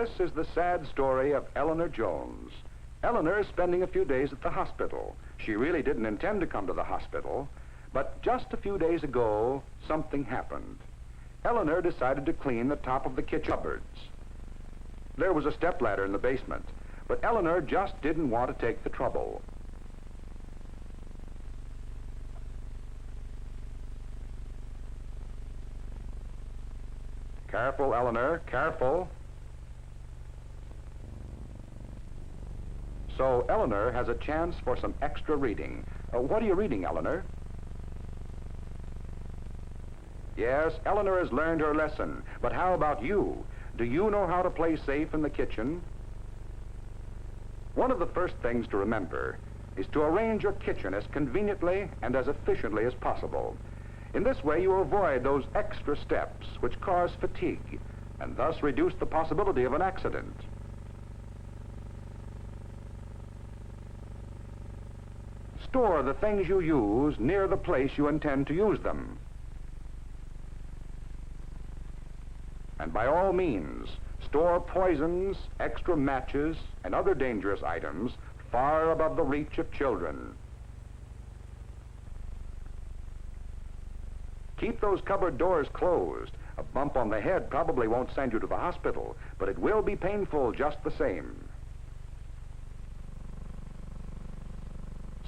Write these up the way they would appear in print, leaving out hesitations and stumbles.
This is the sad story of Eleanor Jones. Eleanor is spending a few days at the hospital. She really didn't intend to come to the hospital, but just a few days ago, something happened. Eleanor decided to clean the top of the kitchen cupboards. There was a stepladder in the basement, but Eleanor just didn't want to take the trouble. Careful, Eleanor, careful. So Eleanor has a chance for some extra reading. What are you reading, Eleanor? Yes, Eleanor has learned her lesson, but how about you? Do you know how to play safe in the kitchen? One of the first things to remember is to arrange your kitchen as conveniently and as efficiently as possible. In this way, you avoid those extra steps which cause fatigue and thus reduce the possibility of an accident. Store the things you use near the place you intend to use them. And by all means, store poisons, extra matches, and other dangerous items far above the reach of children. Keep those cupboard doors closed. A bump on the head probably won't send you to the hospital, but it will be painful just the same.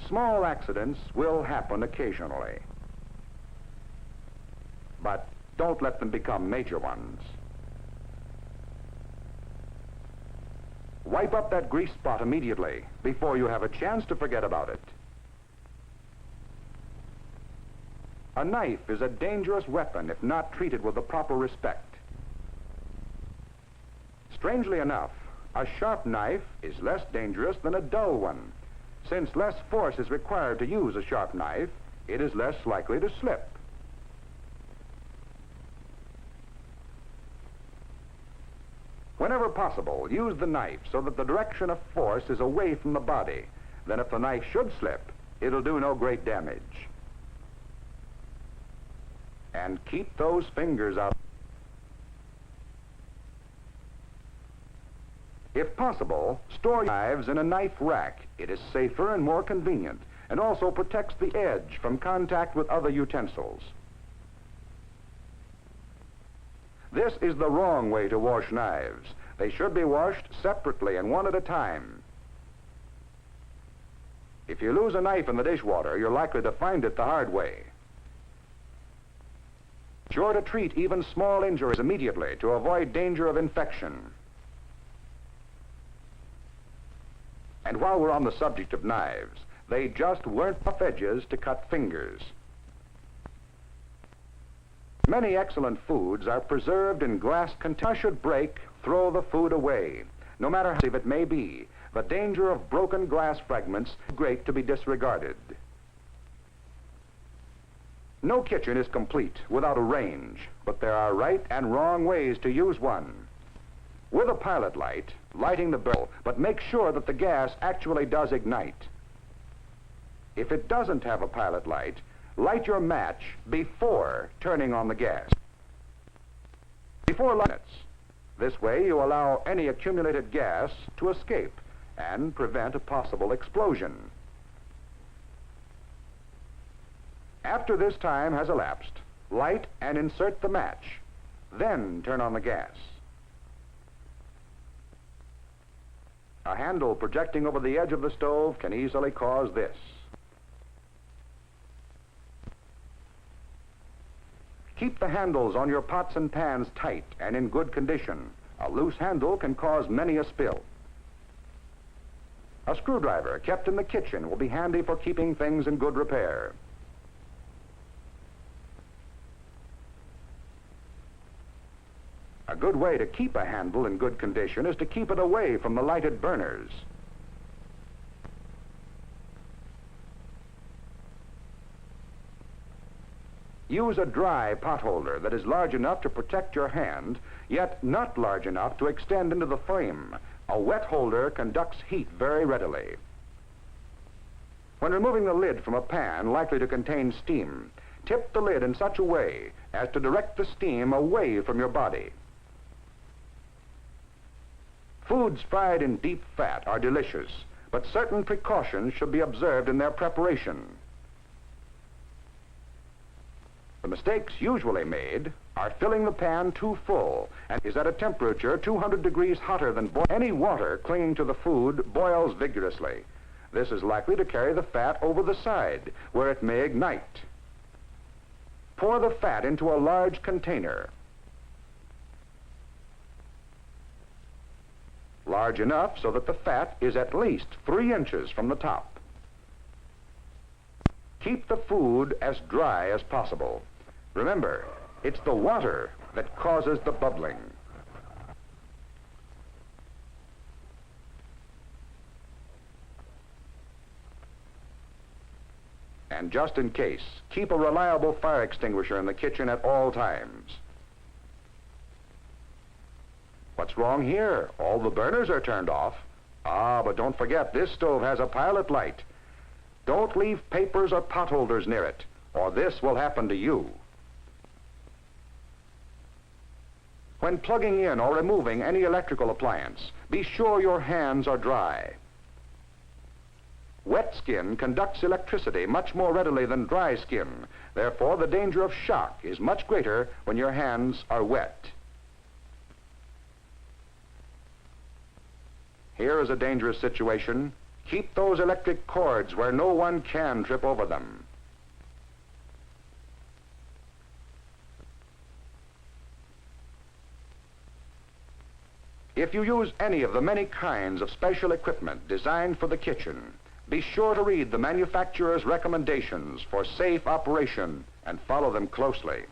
Small accidents will happen occasionally, but don't let them become major ones. Wipe up that grease spot immediately before you have a chance to forget about it. A knife is a dangerous weapon if not treated with the proper respect. Strangely enough, a sharp knife is less dangerous than a dull one. Since less force is required to use a sharp knife, it is less likely to slip. Whenever possible, use the knife so that the direction of force is away from the body. Then if the knife should slip, it'll do no great damage. And keep those fingers out. If possible, store knives in a knife rack. It is safer and more convenient, and also protects the edge from contact with other utensils. This is the wrong way to wash knives. They should be washed separately and one at a time. If you lose a knife in the dishwater, you're likely to find it the hard way. Sure to treat even small injuries immediately to avoid danger of infection. And while we're on the subject of knives, they just weren't rough edges to cut fingers. Many excellent foods are preserved in glass containers. Should break, throw the food away. No matter how safe it may be, the danger of broken glass fragments is great to be disregarded. No kitchen is complete without a range, but there are right and wrong ways to use one. With a pilot light, lighting the barrel, but make sure that the gas actually does ignite. If it doesn't have a pilot light, light your match before turning on the gas. Before lighting it. This way you allow any accumulated gas to escape and prevent a possible explosion. After this time has elapsed, light and insert the match, then turn on the gas. A handle projecting over the edge of the stove can easily cause this. Keep the handles on your pots and pans tight and in good condition. A loose handle can cause many a spill. A screwdriver kept in the kitchen will be handy for keeping things in good repair. A good way to keep a handle in good condition is to keep it away from the lighted burners. Use a dry pot holder that is large enough to protect your hand, yet not large enough to extend into the flame. A wet holder conducts heat very readily. When removing the lid from a pan likely to contain steam, tip the lid in such a way as to direct the steam away from your body. Foods fried in deep fat are delicious, but certain precautions should be observed in their preparation. The mistakes usually made are filling the pan too full and is at a temperature 200 degrees hotter than boiling. Any water clinging to the food boils vigorously. This is likely to carry the fat over the side, where it may ignite. Pour the fat into a large container, large enough so that the fat is at least 3 inches from the top. Keep the food as dry as possible. Remember, it's the water that causes the bubbling. And just in case, keep a reliable fire extinguisher in the kitchen at all times. What's wrong here? All the burners are turned off. Ah, but don't forget, this stove has a pilot light. Don't leave papers or pot holders near it, or this will happen to you. When plugging in or removing any electrical appliance, be sure your hands are dry. Wet skin conducts electricity much more readily than dry skin. Therefore, the danger of shock is much greater when your hands are wet. Here is a dangerous situation. Keep those electric cords where no one can trip over them. If you use any of the many kinds of special equipment designed for the kitchen, be sure to read the manufacturer's recommendations for safe operation and follow them closely.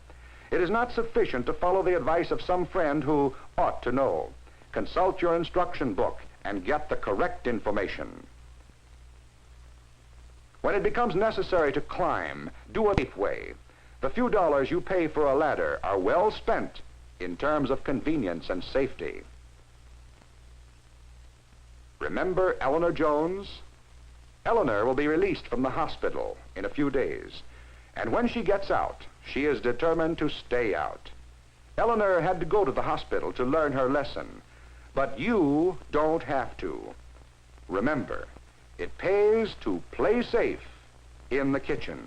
It is not sufficient to follow the advice of some friend who ought to know. Consult your instruction book and get the correct information. When it becomes necessary to climb, do it a safe way. The few dollars you pay for a ladder are well spent in terms of convenience and safety. Remember Eleanor Jones? Eleanor will be released from the hospital in a few days, and when she gets out, she is determined to stay out. Eleanor had to go to the hospital to learn her lesson, but you don't have to. Remember, it pays to play safe in the kitchen.